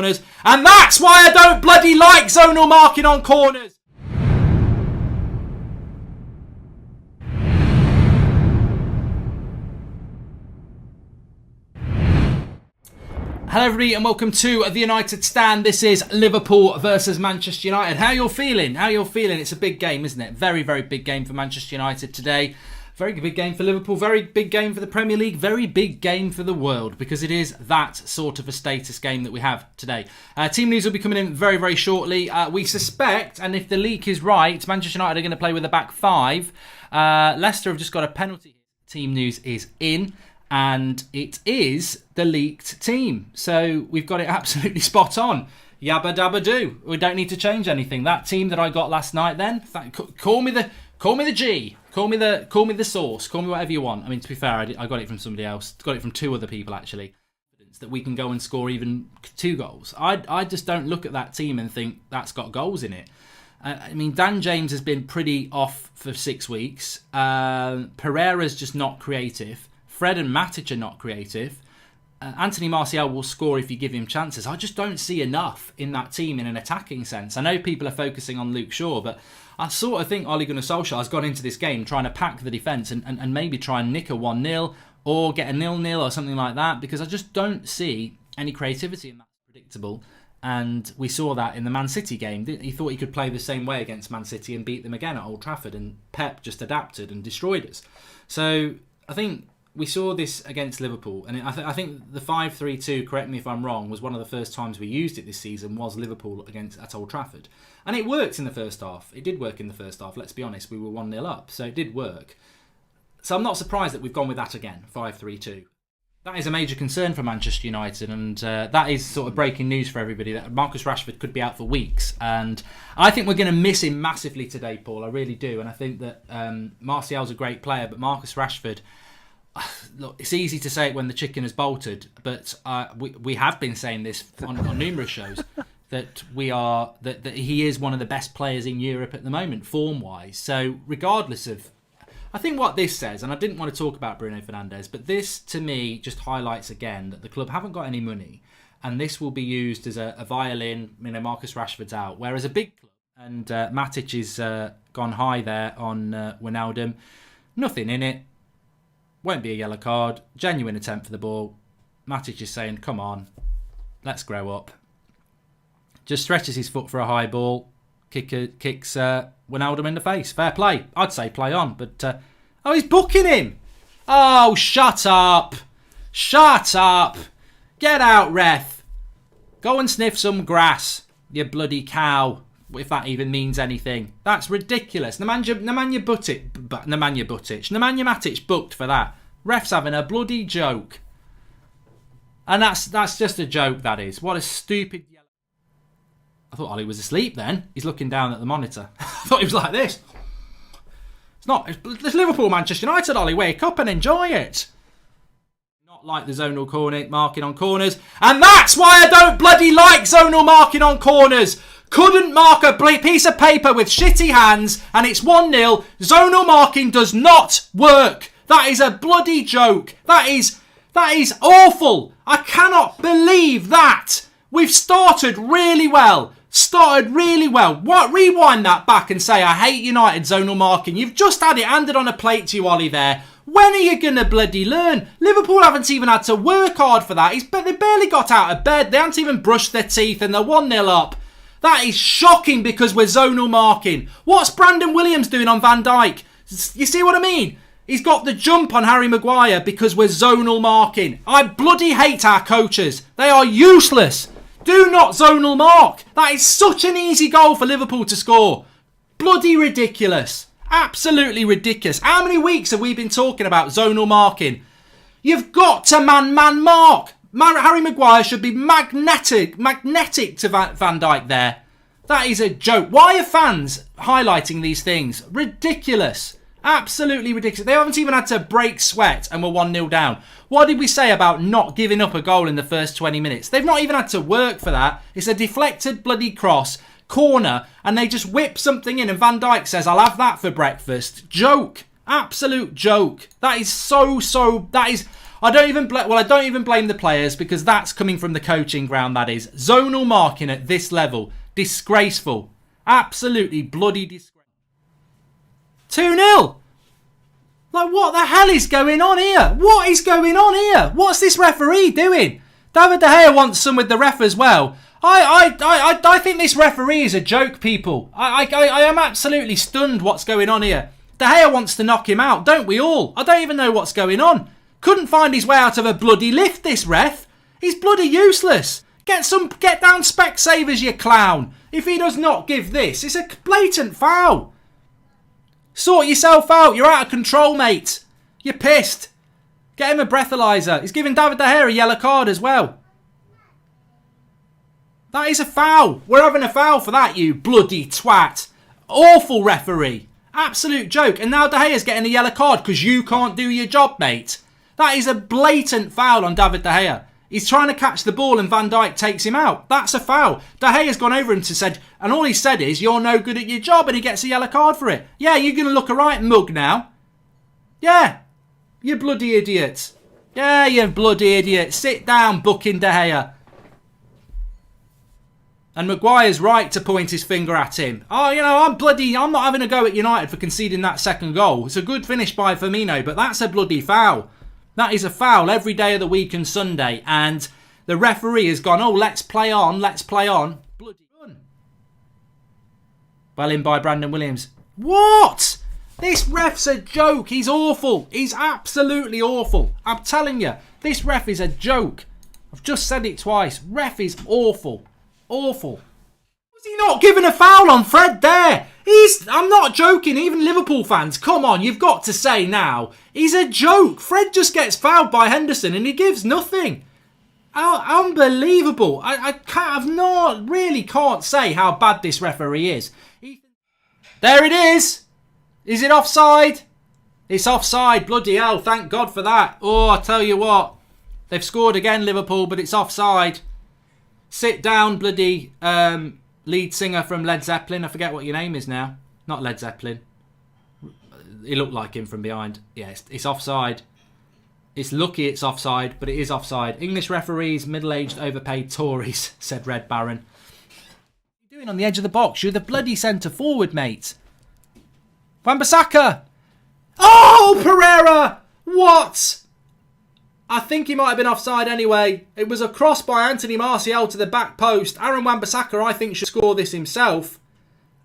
And that's why I don't bloody like zonal marking on corners. Hello everybody and welcome to the United Stand. This is Liverpool versus Manchester United. How you're feeling? It's a big game, isn't it? Very, very big game for Manchester United today. Very big game for Liverpool. Very big game for the Premier League. Very big game for the world, because it is that sort of a status game that we have today. Team news will be coming in very, very shortly. We suspect, and if the leak is right, Manchester United are going to play with a back five. Leicester have just got a penalty. Team news is in. And it is the leaked team. So we've got it absolutely spot on. Yabba dabba do. We don't need to change anything. That team that I got last night then, call me the G. Call me the sauce. Call me whatever you want. I mean, to be fair, I got it from somebody else. Got it from two other people, actually. That we can go and score even 2 goals. I just don't look at that team and think that's got goals in it. I mean, Dan James has been pretty off for 6 weeks. Pereira's just not creative. Fred and Matic are not creative. Anthony Martial will score if you give him chances. I just don't see enough in that team in an attacking sense. I know people are focusing on Luke Shaw, but I sort of think Ole Gunnar Solskjaer has gone into this game trying to pack the defence and maybe try and nick a 1-0 or get a 0-0 or something like that, because I just don't see any creativity in that. Predictable. And we saw that in the Man City game. He thought he could play the same way against Man City and beat them again at Old Trafford, and Pep just adapted and destroyed us. So I think we saw this against Liverpool, and I think the 5-3-2, correct me if I'm wrong, was one of the first times we used it this season, was Liverpool at Old Trafford. And it worked in the first half. It did work in the first half, let's be honest. We were 1-0 up, so it did work. So I'm not surprised that we've gone with that again, 5-3-2. That is a major concern for Manchester United, and that is sort of breaking news for everybody, that Marcus Rashford could be out for weeks. And I think we're going to miss him massively today, Paul. I really do. And I think that Martial's a great player, but Marcus Rashford, look, it's easy to say it when the chicken has bolted, but we have been saying this on numerous shows that he is one of the best players in Europe at the moment, form-wise. So regardless of, I think what this says, and I didn't want to talk about Bruno Fernandes, but this to me just highlights again that the club haven't got any money, and this will be used as a violin. You know, Marcus Rashford's out, whereas a big club, and Matic is gone high there on Wijnaldum, nothing in it. Won't be a yellow card. Genuine attempt for the ball. Matic is saying, come on, let's grow up. Just stretches his foot for a high ball. Kicks Wijnaldum in the face. Fair play. I'd say play on. But, he's booking him. Oh, shut up. Shut up. Get out, ref. Go and sniff some grass, you bloody cow. If that even means anything. That's ridiculous. Nemanja Matic booked for that. Ref's having a bloody joke. And that's just a joke, that is. What a stupid yellow. I thought Ollie was asleep then. He's looking down at the monitor. I thought he was like this. It's Liverpool, Manchester United, Ollie. Wake up and enjoy it. Not like the zonal marking on corners. And that's why I don't bloody like zonal marking on corners. Couldn't mark a piece of paper with shitty hands, and it's 1-0. Zonal marking does not work. That is a bloody joke. That is awful. I cannot believe that. We've started really well. What? Rewind that back and say, I hate United zonal marking. You've just had it handed on a plate to you, Ollie, there. When are you going to bloody learn? Liverpool haven't even had to work hard for that. They barely got out of bed. They haven't even brushed their teeth, and they're 1-0 up. That is shocking because we're zonal marking. What's Brandon Williams doing on Van Dijk? You see what I mean? He's got the jump on Harry Maguire because we're zonal marking. I bloody hate our coaches. They are useless. Do not zonal mark. That is such an easy goal for Liverpool to score. Bloody ridiculous. Absolutely ridiculous. How many weeks have we been talking about zonal marking? You've got to man mark. Harry Maguire should be magnetic to Van Dijk there. That is a joke. Why are fans highlighting these things? Ridiculous. Absolutely ridiculous. They haven't even had to break sweat and we're 1-0 down. What did we say about not giving up a goal in the first 20 minutes? They've not even had to work for that. It's a deflected bloody cross, corner, and they just whip something in and Van Dijk says, I'll have that for breakfast. Joke. Absolute joke. That is that is... I don't even blame the players because that's coming from the coaching ground, that is. Zonal marking at this level. Disgraceful. Absolutely bloody disgraceful. 2-0. Like, what the hell is going on here? What is going on here? What's this referee doing? David De Gea wants some with the ref as well. I think this referee is a joke, people. I am absolutely stunned what's going on here. De Gea wants to knock him out, don't we all? I don't even know what's going on. Couldn't find his way out of a bloody lift, this ref. He's bloody useless. Get down Specsavers, you clown. If he does not give this, it's a blatant foul. Sort yourself out. You're out of control, mate. You're pissed. Get him a breathalyzer. He's giving David De Gea a yellow card as well. That is a foul. We're having a foul for that, you bloody twat. Awful referee. Absolute joke. And now De Gea's getting a yellow card because you can't do your job, mate. That is a blatant foul on David De Gea. He's trying to catch the ball and Van Dijk takes him out. That's a foul. De Gea's gone over him and said, and all he said is, you're no good at your job, and he gets a yellow card for it. Yeah, you're going to look a right mug now. Yeah. You bloody idiot. Yeah, you bloody idiot. Sit down, booking De Gea. And Maguire's right to point his finger at him. Oh, I'm not having a go at United for conceding that second goal. It's a good finish by Firmino, but that's a bloody foul. That is a foul every day of the week and Sunday. And the referee has gone, oh, let's play on. Bloody run. Well in by Brandon Williams. What? This ref's a joke. He's awful. He's absolutely awful. I'm telling you, this ref is a joke. I've just said it twice. Ref is awful. Awful. Was he not given a foul on Fred there? I'm not joking. Even Liverpool fans, come on, you've got to say now. He's a joke. Fred just gets fouled by Henderson and he gives nothing. Unbelievable. Really can't say how bad this referee is. There it is. Is it offside? It's offside. Bloody hell. Thank God for that. Oh, I tell you what. They've scored again, Liverpool, but it's offside. Sit down, bloody lead singer from Led Zeppelin. I forget what your name is now. Not Led Zeppelin. He looked like him from behind. Yes, it's offside. It's lucky it's offside, but it is offside. English referees, middle-aged, overpaid Tories, said Red Baron. What are you doing on the edge of the box? You're the bloody centre forward, mate. Wan-Bissaka! Oh, Pereira! What? I think he might have been offside anyway. It was a cross by Anthony Martial to the back post. Aaron Wan-Bissaka, I think, should score this himself.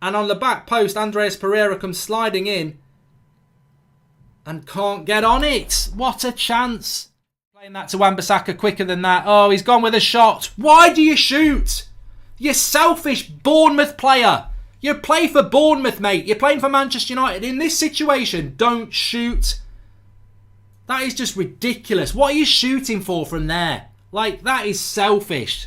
And on the back post, Andreas Pereira comes sliding in. And can't get on it. What a chance. Playing that to Wan-Bissaka quicker than that. Oh, he's gone with a shot. Why do you shoot? You selfish Bournemouth player. You play for Bournemouth, mate. You're playing for Manchester United. In this situation, don't shoot. That is just ridiculous. What are you shooting for from there? Like, that is selfish.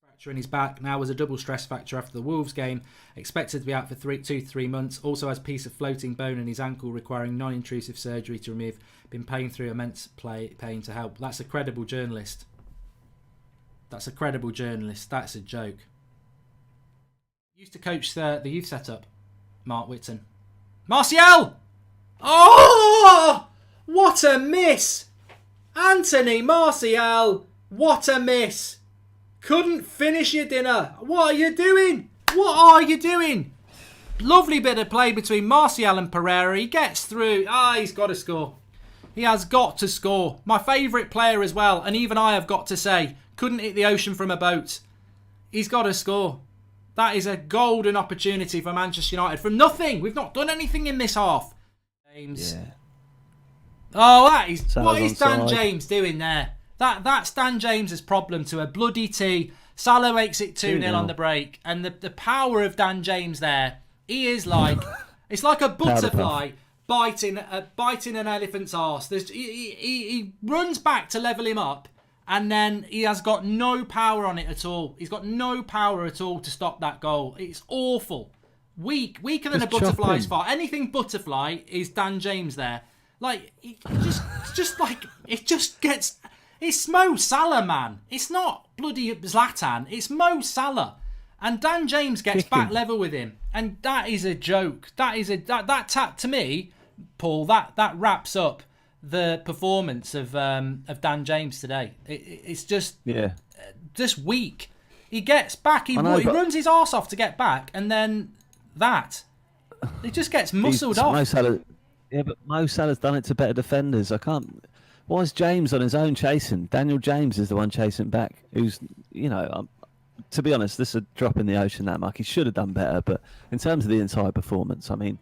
Fracture in his back now was a double stress fracture after the Wolves game. Expected to be out for 2 to 3 months. Also has a piece of floating bone in his ankle requiring non-intrusive surgery to remove. Been paying through immense pain to help. That's a credible journalist. That's a credible journalist. That's a joke. Used to coach the youth setup. Mark Whitton. Martial! Oh! What a miss! Anthony Martial! What a miss! Couldn't finish your dinner. What are you doing? What are you doing? Lovely bit of play between Martial and Pereira. He gets through. He's got to score. He has got to score. My favourite player as well. And even I have got to say, couldn't hit the ocean from a boat. He's got to score. That is a golden opportunity for Manchester United. From nothing. We've not done anything in this half. James. Yeah. Oh, what is Dan James doing there? That's Dan James's problem to a bloody T. Salah makes it 2-0 on the break. And the power of Dan James there, he is like, it's like a butterfly biting an elephant's arse. He runs back to level him up and then he has got no power on it at all. He's got no power at all to stop that goal. It's awful. Weaker than a butterfly's fart. Anything butterfly is Dan James there. Like, it's Mo Salah, man. It's not bloody Zlatan. It's Mo Salah. And Dan James gets back level with him. And that is a joke. That tap, to me, Paul, that wraps up the performance of Dan James today. It's just weak. He gets back. He runs his arse off to get back, and then he just gets muscled off. But Mo Salah's done it to better defenders. I can't. Why is James on his own chasing? Daniel James is the one chasing back. Who's, to be honest, this is a drop in the ocean, that Mark. He should have done better. But in terms of the entire performance, I mean,